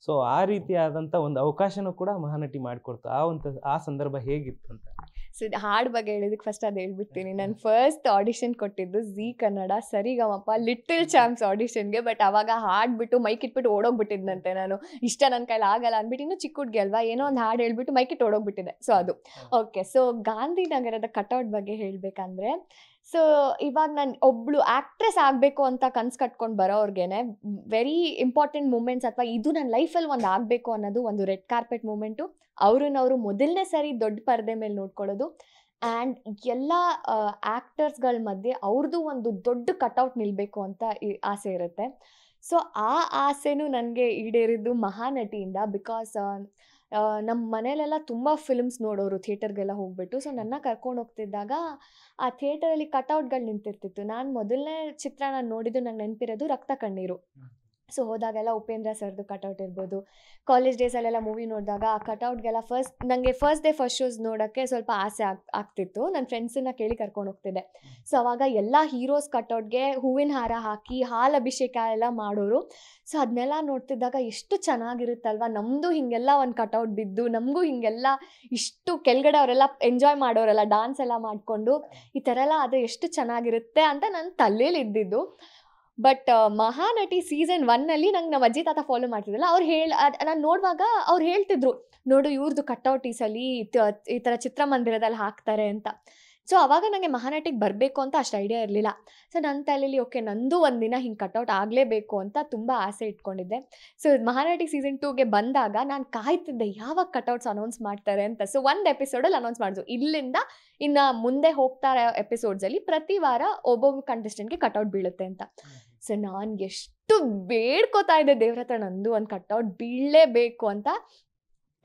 S1: ಸೊ ಆ ರೀತಿಯಾದಂಥ ಒಂದು ಅವಕಾಶನೂ ಕೂಡ ಮಹಾನಟಿ ಮಾಡಿಕೊಡ್ತು. ಆ ಸಂದರ್ಭ ಹೇಗಿತ್ತು ಅಂತ?
S2: ಸೊ ಹಾಡು ಬಗ್ಗೆ ಹೇಳಿದಕ್ಕೆ ಫಸ್ಟ್ ಅದು ಹೇಳ್ಬಿಡ್ತೀನಿ. ನಾನು ಫಸ್ಟ್ ಆಡಿಷನ್ ಕೊಟ್ಟಿದ್ದು Zee Kannada Sarigamapa little champs ಆಡಿಷನ್ಗೆ. ಬಟ್ ಅವಾಗ ಹಾಡ್ಬಿಟ್ಟು ಮೈಕ್ ಇಟ್ಬಿಟ್ಟು ಓಡೋಗ್ಬಿಟ್ಟಿದ್ದಂತೆ. ನಾನು ಇಷ್ಟ ನನ್ನ ಕೈಲಿ ಆಗಲ್ಲ ಅಂದ್ಬಿಟ್ಟು, ಇನ್ನೂ ಚಿಕ್ಕ ಹುಡುಗಿ ಅಲ್ವಾ, ಏನೋ ಒಂದು ಹಾಡು ಹೇಳ್ಬಿಟ್ಟು ಮೈಕ್ ಇಟ್ಟು ಓಡೋಗ್ಬಿಟ್ಟಿದೆ. ಸೊ ಅದು ಓಕೆ. ಸೊ ಗಾಂಧಿನಗರದ ಕಟೌಟ್ ಬಗ್ಗೆ ಹೇಳಬೇಕಂದ್ರೆ, ಸೊ ಇವಾಗ ನಾನು ಒಬ್ಳು ಆ್ಯಕ್ಟ್ರೆಸ್ ಆಗಬೇಕು ಅಂತ ಕನ್ಸು ಕಟ್ಕೊಂಡು ಬರೋರ್ಗೇನೆ ವೆರಿ ಇಂಪಾರ್ಟೆಂಟ್ ಮೂಮೆಂಟ್ಸ್ ಅಥವಾ ಇದು ನನ್ನ ಲೈಫಲ್ಲಿ ಒಂದು ಆಗಬೇಕು ಅನ್ನೋದು ಒಂದು ರೆಡ್ ಕಾರ್ಪೆಟ್ ಮೂಮೆಂಟು. ಅವ್ರನ್ನವರು ಮೊದಲನೇ ಸರಿ ದೊಡ್ಡ ಪರದೆ ಮೇಲೆ ನೋಡ್ಕೊಳ್ಳೋದು. ಆ್ಯಂಡ್ ಎಲ್ಲ ಆ್ಯಕ್ಟರ್ಸ್ಗಳ ಮಧ್ಯೆ ಅವ್ರದ್ದು ಒಂದು ದೊಡ್ಡ ಕಟೌಟ್ ನಿಲ್ಲಬೇಕು ಅಂತ ಆಸೆ ಇರುತ್ತೆ. ಸೊ ಆ ಆಸೆನೂ ನನಗೆ ಈಡೇರಿದ್ದು ಮಹಾನಟಿಯಿಂದ. ಬಿಕಾಸ್ ನಮ್ಮ ಮನೇಲೆಲ್ಲ ತುಂಬ ಫಿಲ್ಮ್ಸ್ ನೋಡೋರು ಥಿಯೇಟರ್ಗೆಲ್ಲ ಹೋಗ್ಬಿಟ್ಟು. ಸೊ ನನ್ನ ಕರ್ಕೊಂಡು ಹೋಗ್ತಿದ್ದಾಗ ಆ ಥಿಯೇಟರಲ್ಲಿ ಕಟೌಟ್ಗಳು ನಿಂತಿರ್ತಿತ್ತು. ನಾನು ಮೊದಲನೇ ಚಿತ್ರ ನಾನು ನೋಡಿದ್ದು ನಂಗೆ ನೆನಪಿರೋದು ರಕ್ತ ಕಣ್ಣೀರು. ಸೊ ಹೋದಾಗೆಲ್ಲ ಉಪೇಂದ್ರ ಸರ್ದು ಕಟೌಟ್ ಇರ್ಬೋದು. ಕಾಲೇಜ್ ಡೇಸಲ್ಲೆಲ್ಲ ಮೂವಿ ನೋಡಿದಾಗ ಆ ಕಟೌಟ್ಗೆಲ್ಲ ನನಗೆ ಫಸ್ಟ್ ಡೇ ಫಸ್ಟ್ ಶೋಸ್ ನೋಡೋಕ್ಕೆ ಸ್ವಲ್ಪ ಆಸೆ ಆಗ್ತಿತ್ತು. ನನ್ನ ಫ್ರೆಂಡ್ಸನ್ನ ಕೇಳಿ ಕರ್ಕೊಂಡು ಹೋಗ್ತಿದ್ದೆ. ಸೊ ಅವಾಗ ಎಲ್ಲ ಹೀರೋಸ್ ಕಟೌಟ್ಗೆ ಹೂವಿನ ಹಾರ ಹಾಕಿ ಹಾಲು ಅಭಿಷೇಕ ಎಲ್ಲ ಮಾಡೋರು. ಸೊ ಅದನ್ನೆಲ್ಲ ನೋಡ್ತಿದ್ದಾಗ ಎಷ್ಟು ಚೆನ್ನಾಗಿರುತ್ತಲ್ವ, ನಮ್ಮದು ಹೀಗೆಲ್ಲ ಒಂದು ಕಟೌಟ್ ಬಿದ್ದು ನಮಗೂ ಹೀಗೆಲ್ಲ ಇಷ್ಟು ಕೆಳಗಡೆ ಅವರೆಲ್ಲ ಎಂಜಾಯ್ ಮಾಡೋರೆಲ್ಲ ಡ್ಯಾನ್ಸ್ ಎಲ್ಲ ಮಾಡಿಕೊಂಡು ಈ ಥರ ಎಲ್ಲ ಅದು ಎಷ್ಟು ಚೆನ್ನಾಗಿರುತ್ತೆ ಅಂತ ನನ್ನ ತಲೆಯಲ್ಲಿ ಇದ್ದಿದ್ದು. ಬಟ್ ಮಹಾನಟಿ ಸೀಸನ್ 1ನಲ್ಲಿ ನಂಗೆ ನಮ್ಮ ಅಜ್ಜಿ ತಾತ ಫಾಲೋ ಮಾಡ್ತಿದ್ದಲ್ಲ, ನಾನು ನೋಡುವಾಗ ಅವ್ರು ಹೇಳ್ತಿದ್ರು, ನೋಡು ಇವ್ರದ್ದು ಕಟೌಟ್ ಈ ಸಲ ಈ ಥರ ಚಿತ್ರಮಂದಿರದಲ್ಲಿ ಹಾಕ್ತಾರೆ ಅಂತ. ಸೊ ಅವಾಗ ನನಗೆ ಮಹಾನಟಿಗೆ ಬರಬೇಕು ಅಂತ ಅಷ್ಟು ಐಡಿಯಾ ಇರಲಿಲ್ಲ. ಸೊ ನನ್ನ ತಲೆಯಲ್ಲಿ ಓಕೆ ನಂದು ಒಂದಿನ ಹಿಂಗೆ ಕಟೌಟ್ ಆಗಲೇಬೇಕು ಅಂತ ತುಂಬ ಆಸೆ ಇಟ್ಕೊಂಡಿದ್ದೆ. ಸೊ ಮಹಾನಟಿ ಸೀಸನ್ 2ಗೆ ಬಂದಾಗ ನಾನು ಕಾಯ್ತಿದ್ದೆ ಯಾವಾಗ ಕಟೌಟ್ಸ್ ಅನೌನ್ಸ್ ಮಾಡ್ತಾರೆ ಅಂತ. ಸೊ ಒಂದು ಎಪಿಸೋಡಲ್ಲಿ ಅನೌನ್ಸ್ ಮಾಡಿದ್ರು, ಇಲ್ಲಿಂದ ಇನ್ನು ಮುಂದೆ ಹೋಗ್ತಾ ಎಪಿಸೋಡ್ಸಲ್ಲಿ ಪ್ರತಿ ವಾರ ಒಬ್ಬೊಬ್ಬ ಕಂಟೆಸ್ಟೆಂಟ್ಗೆ ಕಟೌಟ್ ಬೀಳುತ್ತೆ ಅಂತ. ಸೊ ನಾನು ಎಷ್ಟು ಬೇಡ್ಕೋತಾ ಇದ್ದೆ ದೇವ್ರ ಹತ್ರ, ನಂದು ಒಂದು ಕಟೌಟ್ ಬೀಳಲೇಬೇಕು ಅಂತ.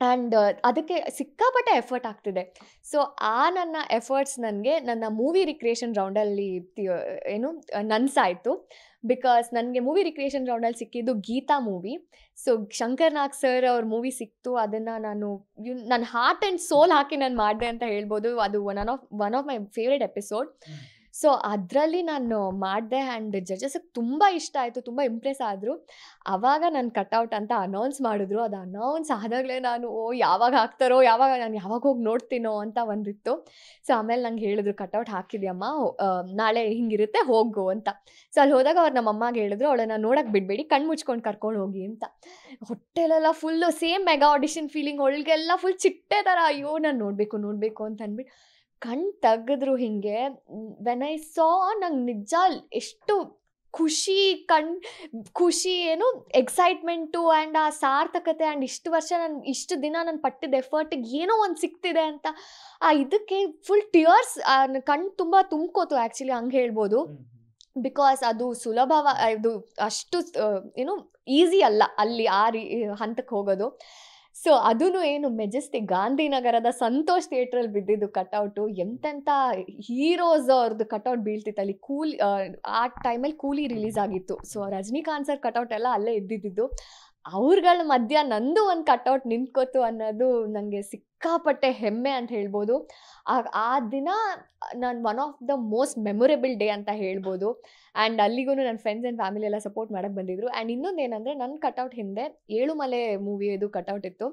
S2: ಆ್ಯಂಡ್ ಅದಕ್ಕೆ ಸಿಕ್ಕಾಪಟ್ಟೆ ಎಫರ್ಟ್ ಆಗ್ತಿದೆ. ಸೊ ಆ ನನ್ನ ಎಫರ್ಟ್ಸ್ ನನಗೆ ನನ್ನ ಮೂವಿ ರಿಕ್ರಿಯೇಷನ್ ರೌಂಡಲ್ಲಿ ಏನು ನನ್ಸಾಯಿತು. ಬಿಕಾಸ್ ನನಗೆ ಮೂವಿ ರಿಕ್ರಿಯೇಷನ್ ರೌಂಡಲ್ಲಿ ಸಿಕ್ಕಿದ್ದು ಗೀತಾ ಮೂವಿ. ಸೊ ಶಂಕರ್ ನಾಗ್ ಸರ್ ಅವ್ರ ಮೂವಿ ಸಿಕ್ತು. ಅದನ್ನು ನಾನು ನನ್ನ ಹಾರ್ಟ್ ಆ್ಯಂಡ್ ಸೋಲ್ ಹಾಕಿ ನಾನು ಮಾಡಿದೆ ಅಂತ ಹೇಳ್ಬೋದು. ಅದು one of my favourite episode. So ಅದರಲ್ಲಿ ನಾನು ಮಾಡಿದೆ ಆ್ಯಂಡ್ ಜಡ್ಜಸ್ಗೆ ತುಂಬ ಇಷ್ಟ ಆಯಿತು, ತುಂಬ ಇಂಪ್ರೆಸ್ ಆದರು. ಆವಾಗ ನನ್ನ ಕಟ್ಔಟ್ ಅಂತ ಅನೌನ್ಸ್ ಮಾಡಿದ್ರು. ಅದು ಅನೌನ್ಸ್ ಆದಾಗಲೇ ನಾನು ಯಾವಾಗ ಹಾಕ್ತಾರೋ, ನಾನು ಯಾವಾಗ ಹೋಗಿ ನೋಡ್ತೀನೋ ಅಂತ ಒಂದಿತ್ತು. ಸೊ ಆಮೇಲೆ ನಂಗೆ ಹೇಳಿದ್ರು, ಕಟ್ಔಟ್ ಹಾಕಿದ್ಯಮ್ಮ, ನಾಳೆ ಹಿಂಗಿರುತ್ತೆ ಹೋಗು ಅಂತ. ಸೊ ಅಲ್ಲಿ ಹೋದಾಗ ಅವ್ರು ನಮ್ಮ ಅಮ್ಮಗೆ ಹೇಳಿದ್ರು, ಅವಳನ್ನ ನೋಡೋಕ್ಕೆ ಬಿಡಬೇಡಿ, ಕಣ್ಣು ಮುಚ್ಕೊಂಡು ಕರ್ಕೊಂಡು ಹೋಗಿ ಅಂತ. ಹೊಟ್ಟೆಲೆಲ್ಲ full same mega audition feeling, ಒಳಗೆಲ್ಲ ಫುಲ್ ಚಿಟ್ಟೆ ಥರ, ಅಯ್ಯೋ ನಾನು ನೋಡಬೇಕು ಅಂತ ಅಂದ್ಬಿಟ್ಟು ಕಣ್ಣು ತೆಗೆದ್ರು. ಹಿಂಗೆ ವೆನ್ ಐ ಸಾ, ನಂಗೆ ನಿಜ ಎಷ್ಟು ಖುಷಿ ಏನು ಎಕ್ಸೈಟ್ಮೆಂಟು ಆ್ಯಂಡ್ ಆ ಸಾರ್ಥಕತೆ ಆ್ಯಂಡ್ ಇಷ್ಟು ದಿನ ನಾನು ಪಟ್ಟಿದ್ದ ಎಫರ್ಟಿಗೆ ಏನೋ ಒಂದು ಸಿಗ್ತಿದೆ ಅಂತ ಇದಕ್ಕೆ ಫುಲ್ ಟಿಯರ್ಸ್ ಕಣ್ಣು ತುಂಬ ತುಂಬ್ಕೋತು ಆ್ಯಕ್ಚುಲಿ, ಹಂಗೆ ಹೇಳ್ಬೋದು. ಬಿಕಾಸ್ ಅದು ಇದು ಅಷ್ಟು ಏನು ಈಸಿ ಅಲ್ಲ ಅಲ್ಲಿ ಹಂತಕ್ಕೆ ಹೋಗೋದು. ಸೊ ಅದೂ ಏನು ಮೆಜೆಸ್ಟಿಕ್ ಗಾಂಧಿನಗರದ ಸಂತೋಷ್ ಥಿಯೇಟ್ರಲ್ಲಿ ಬಿದ್ದಿದ್ದು ಕಟ್ಔಟು. ಎಂತೆಂಥ ಹೀರೋಸ್ ಅವ್ರದ್ದು ಕಟ್ಔಟ್ ಬೀಳ್ತಿತ್ತು ಅಲ್ಲಿ. ಆ ಟೈಮಲ್ಲಿ ಕೂಲಿ ರಿಲೀಸ್ ಆಗಿತ್ತು. ಸೊ ರಜನಿಕಾಂತ್ ಸರ್ ಕಟ್ಔಟ್ ಎಲ್ಲ ಅಲ್ಲೇ ಇದ್ದಿದ್ದು. ಅವ್ರಗಳ ಮಧ್ಯ ನಂದು ಒಂದು ಕಟ್ಔಟ್ ನಿಂತ್ಕೋತು ಅನ್ನೋದು ನನಗೆ ಸಿಕ್ಕಾಪಟ್ಟೆ ಹೆಮ್ಮೆ ಅಂತ ಹೇಳ್ಬೋದು. ಆ ದಿನ ನಾನು one of the most memorable day ಅಂತ ಹೇಳ್ಬೋದು. ಆ್ಯಂಡ್ ಅಲ್ಲಿಗೂ ನನ್ನ ಫ್ರೆಂಡ್ಸ್ ಆ್ಯಂಡ್ ಫ್ಯಾಮಿಲಿ ಎಲ್ಲ ಸಪೋರ್ಟ್ ಮಾಡೋಕ್ಕೆ ಬಂದಿದ್ರು. ಆ್ಯಂಡ್ ಇನ್ನೊಂದು ಏನಂದರೆ, ನನ್ನ ಕಟ್ಔಟ್ ಹಿಂದೆ ಏಳುಮಲೆ ಮೂವಿಯದು ಕಟ್ಔಟ್ ಇತ್ತು.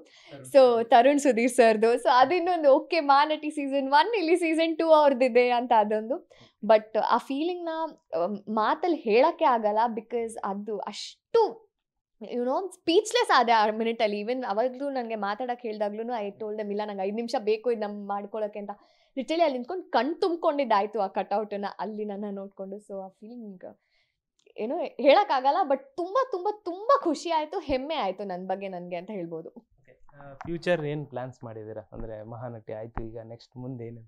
S2: ಸೊ ತರುಣ್ ಸುಧೀರ್ ಸರ್ದು. ಸೊ ಅದಿನ್ನೊಂದು ಓಕೆ, ಮಹಾನಟಿ ಸೀಸನ್ 1 ಇಲ್ಲಿ ಸೀಸನ್ 2 ಅವ್ರದ್ದಿದೆ ಅಂತ ಅದೊಂದು. ಬಟ್ ಆ ಫೀಲಿಂಗ್ನ ಮಾತಲ್ಲಿ ಹೇಳೋಕ್ಕೆ ಆಗಲ್ಲ. ಬಿಕಾಸ್ ಅದು ಅಷ್ಟು ಸ್ಪೀಚ್ಲೆಸ್ ಆದೆ ಆ ಮಿನಿಟಲ್ಲಿ. ಈವನ್ ಅವಾಗಲೂ ನನಗೆ ಮಾತಾಡೋಕ್ಕೆ ಹೇಳಿದಾಗ್ಲೂ ಐ ಟೋಲ್ಡ್ ದೆಮ್, ಇಲ್ಲ ನಂಗೆ 5 ನಿಮಿಷ ಬೇಕು ಇದು ನಮ್ಮ ಮಾಡ್ಕೊಳ್ಳೋಕ್ಕೆ ಅಂತ. ಲಿಟರಲಿ ಅಲ್ಲಿ ನಿಂತ್ಕೊಂಡು ಕಣ್ಣು ತುಂಬ್ಕೊಂಡಿದ್ದಾಯಿತು ಆ ಕಟ್ಔಟನ್ನು ಅಲ್ಲಿ ನನ್ನ ನೋಡಿಕೊಂಡು. ಸೊ ಆ ಫೀಲಿಂಗ್ ಏನು ಹೇಳೋಕ್ಕಾಗಲ್ಲ. ಬಟ್ ತುಂಬ ತುಂಬ ತುಂಬ ಖುಷಿ ಆಯಿತು, ಹೆಮ್ಮೆ ಆಯಿತು ನನ್ನ ಬಗ್ಗೆ ನನಗೆ ಅಂತ ಹೇಳ್ಬೋದು.
S1: ಫ್ಯೂಚರ್ ಏನು ಪ್ಲ್ಯಾನ್ಸ್ ಮಾಡಿದ್ದೀರಾ? ಅಂದರೆ ಮಹಾನಟಿ ಆಯಿತು, ಈಗ ನೆಕ್ಸ್ಟ್ ಮುಂದೆ ಏನು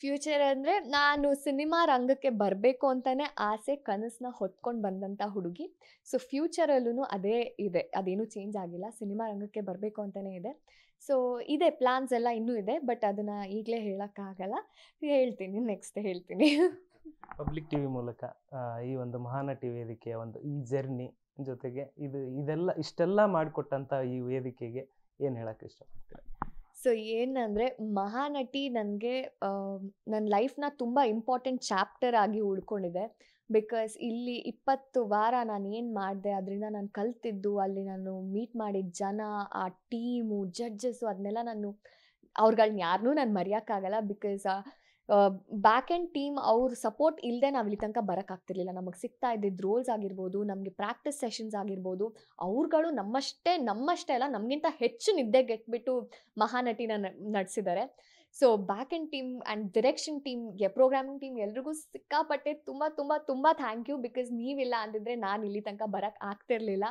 S2: ಫ್ಯೂಚರ್ ಅಂದರೆ, ನಾನು ಸಿನಿಮಾ ರಂಗಕ್ಕೆ ಬರಬೇಕು ಅಂತಲೇ ಆಸೆ ಕನಸನ್ನ ಹೊತ್ಕೊಂಡು ಬಂದಂಥ ಹುಡುಗಿ. ಸೊ ಫ್ಯೂಚರಲ್ಲೂ ಅದೇ ಇದೆ, ಅದೇನೂ ಚೇಂಜ್ ಆಗಿಲ್ಲ. ಸಿನಿಮಾ ರಂಗಕ್ಕೆ ಬರಬೇಕು ಅಂತಲೇ ಇದೆ. ಸೊ ಇದೆ, ಪ್ಲ್ಯಾನ್ಸ್ ಎಲ್ಲ ಇನ್ನೂ ಇದೆ. ಬಟ್ ಅದನ್ನು ಈಗಲೇ ಹೇಳೋಕ್ಕಾಗಲ್ಲ, ಹೇಳ್ತೀನಿ, ನೆಕ್ಸ್ಟ್ ಹೇಳ್ತೀನಿ.
S1: ಪಬ್ಲಿಕ್ ಟಿವಿ ಮೂಲಕ ಈ ಒಂದು ಮಹಾನಟಿ ವೇದಿಕೆಯ ಒಂದು ಈ ಜರ್ನಿ ಜೊತೆಗೆ ಇಷ್ಟೆಲ್ಲ ಮಾಡಿಕೊಟ್ಟಂಥ ಈ ವೇದಿಕೆಗೆ ಏನು ಹೇಳೋಕ್ಕೆ ಇಷ್ಟಪಡ್ತೀರಾ?
S2: ಸೊ ಏನಂದರೆ, ಮಹಾನಟಿ ನನಗೆ ನನ್ನ ಲೈಫ್ನ ತುಂಬ ಇಂಪಾರ್ಟೆಂಟ್ ಚಾಪ್ಟರ್ ಆಗಿ ಉಳ್ಕೊಂಡಿದೆ. ಬಿಕಾಸ್ ಇಲ್ಲಿ 20 ವಾರ ನಾನು ಏನು ಮಾಡಿದೆ, ಅದರಿಂದ ನಾನು ಕಲ್ತಿದ್ದು, ಅಲ್ಲಿ ನಾನು ಮೀಟ್ ಮಾಡಿದ ಜನ, ಆ ಟೀಮು, ಜಡ್ಜಸ್ಸು, ಅದನ್ನೆಲ್ಲ ಅವ್ರುಗಳ್ನ ಯಾರನ್ನೂ ನಾನು ಮರೆಯೋಕ್ಕಾಗಲ್ಲ. ಬಿಕಾಸ್ ಬ್ಯಾಕ್ ಆ್ಯಂಡ್ ಟೀಮ್ ಅವ್ರ ಸಪೋರ್ಟ್ ಇಲ್ಲದೆ ನಾವು ಇಲ್ಲಿ ತನಕ ಬರೋಕ್ಕಾಗ್ತಿರ್ಲಿಲ್ಲ. ನಮಗೆ ಸಿಗ್ತಾ ಇದ್ದಿದ್ದು ರೋಲ್ಸ್ ಆಗಿರ್ಬೋದು, ನಮಗೆ ಪ್ರಾಕ್ಟೀಸ್ ಸೆಷನ್ಸ್ ಆಗಿರ್ಬೋದು, ಅವ್ರುಗಳು ನಮ್ಮಷ್ಟೇ ಅಲ್ಲ, ನಮಗಿಂತ ಹೆಚ್ಚು ನಿದ್ದೆಗೆಟ್ಬಿಟ್ಟು ಮಹಾನಟಿನ ನಡೆಸಿದ್ದಾರೆ. So back and team and direction team, programming team ಎಲ್ರಿಗೂ ಸಿಕ್ಕಾಪಟ್ಟೆ ತುಂಬ ತುಂಬ ತುಂಬ ಥ್ಯಾಂಕ್ ಯು. ಬಿಕಾಸ್ ನೀವಿಲ್ಲ ಅಂದಿದ್ರೆ ನಾನು ಇಲ್ಲಿ ತನಕ ಬರೋಕ್ಕೆ ಆಗ್ತಿರ್ಲಿಲ್ಲ.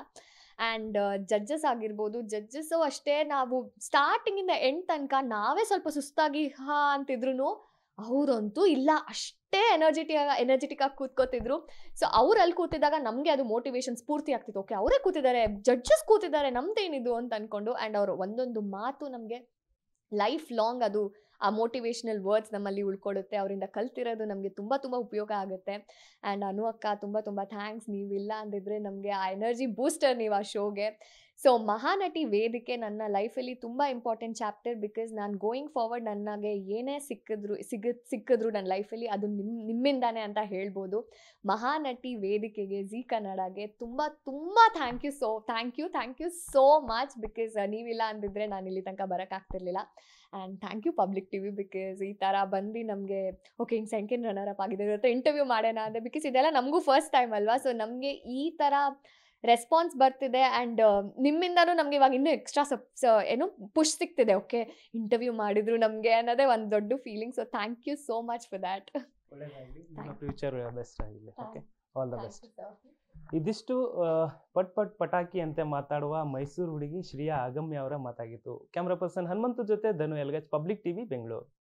S2: ಆ್ಯಂಡ್ ಜಡ್ಜಸ್ ಆಗಿರ್ಬೋದು, ಜಡ್ಜಸ್ಸು ಅಷ್ಟೇ, ನಾವು ಸ್ಟಾರ್ಟಿಂಗಿಂದ ಎಂಡ್ ತನಕ ನಾವೇ ಸ್ವಲ್ಪ ಸುಸ್ತಾಗಿ ಅಂತಿದ್ರು, ಅವರಂತೂ ಇಲ್ಲ, ಅಷ್ಟೇ ಎನರ್ಜೆಟಿಕ್ ಆಗಿ ಕೂತ್ಕೋತಿದ್ರು. ಸೊ ಅವ್ರು ಅಲ್ಲಿ ಕೂತಿದ್ದಾಗ ನಮಗೆ ಅದು ಮೋಟಿವೇಶನ್, ಸ್ಫೂರ್ತಿ ಆಗ್ತಿತ್ತು. ಓಕೆ, ಅವರೇ ಕೂತಿದ್ದಾರೆ, ಜಡ್ಜಸ್ ಕೂತಿದ್ದಾರೆ, ನಮ್ದೇನಿದು ಅಂತ ಅಂದ್ಕೊಂಡು. ಆ್ಯಂಡ್ ಅವರು ಒಂದೊಂದು ಮಾತು ನಮಗೆ ಲೈಫ್ ಲಾಂಗ್ ಅದು ಆ ಮೋಟಿವೇಶ್ನಲ್ ವರ್ಡ್ಸ್ ನಮ್ಮಲ್ಲಿ ಉಳ್ಕೊಳ್ಳುತ್ತೆ. ಅವರಿಂದ ಕಲ್ತಿರೋದು ನಮಗೆ ತುಂಬ ತುಂಬ ಉಪಯೋಗ ಆಗುತ್ತೆ. ಆ್ಯಂಡ್ ಅನು ಅಕ್ಕ, ತುಂಬ ತುಂಬ ಥ್ಯಾಂಕ್ಸ್. ನೀವಿಲ್ಲ ಅಂದಿದ್ರೆ ನಮಗೆ ಆ ಎನರ್ಜಿ ಬೂಸ್ಟರ್ ನೀವು ಆ ಶೋಗೆ. ಸೊ ಮಹಾನಟಿ ನನ್ನ ಲೈಫಲ್ಲಿ ತುಂಬ ಇಂಪಾರ್ಟೆಂಟ್ ಚಾಪ್ಟರ್. ಬಿಕಾಸ್ ನಾನು ಗೋಯಿಂಗ್ ಫಾರ್ವರ್ಡ್ ನನಗೆ ಏನೇ ಸಿಕ್ಕಿದ್ರು ನನ್ನ ಲೈಫಲ್ಲಿ ಅದು ನಿಮ್ಮಿಂದಾನೆ ಅಂತ ಹೇಳ್ಬೋದು. ಮಹಾನಟಿ ವೇದಿಕೆಗೆ, ಜೀ ಕನ್ನಡಗೆ ತುಂಬ ತುಂಬ thank you so much. Because ನೀವಿಲ್ಲ ಅಂದಿದ್ರೆ ನಾನು ಇಲ್ಲಿ ತನಕ ಬರೋಕ್ಕಾಗ್ತಿರ್ಲಿಲ್ಲ. And thank you public TV, because ಈ ಥರ ಬಂದು ನಮಗೆ ಓಕೆ ಹಿಂಗೆ ಸೆಕೆಂಡ್ ರನ್ನರ್ ಅಪ್ ಆಗಿದೆ, ಇವತ್ತು ಇಂಟರ್ವ್ಯೂ ಮಾಡೋಣ ಅಂದರೆ, ಬಿಕಾಸ್ ಇದೆಲ್ಲ ನಮಗೂ ಫಸ್ಟ್ ಟೈಮ್ ಅಲ್ವಾ. ಸೊ ನಮಗೆ ಈ ಥರ ರೆಸ್ಪಾನ್ಸ್ ಬರ್ತಿದೆ. ಆ್ಯಂಡ್ ನಿಮ್ಮಿಂದನೂ ನಮಗೆ ಇವಾಗ ಇನ್ನೂ ಎಕ್ಸ್ಟ್ರಾ ಪುಷ್ ಸಿಗ್ತಿದೆ. ಓಕೆ, ಇಂಟರ್ವ್ಯೂ ಮಾಡಿದ್ರು ನಮಗೆ ಅನ್ನೋದೇ ಒಂದು ದೊಡ್ಡ feeling. So thank you so much for that.
S1: Future best ಆಗಲಿ. Okay, all the best. ಇದಿಷ್ಟು ಪಟಾಕಿ ಅಂತೆ ಮಾತಾಡುವ ಮೈಸೂರು ಹುಡುಗಿ ಶ್ರೇಯಾ ಅಗಮ್ಯ ಅವರ ಮಾತಾಗಿತ್ತು. ಕ್ಯಾಮ್ರಾ ಪರ್ಸನ್ ಹನುಮಂತು ಜೊತೆ ಧನು ಎಲ್ಗಚ್, ಪಬ್ಲಿಕ್ ಟಿವಿ, ಬೆಂಗಳೂರು.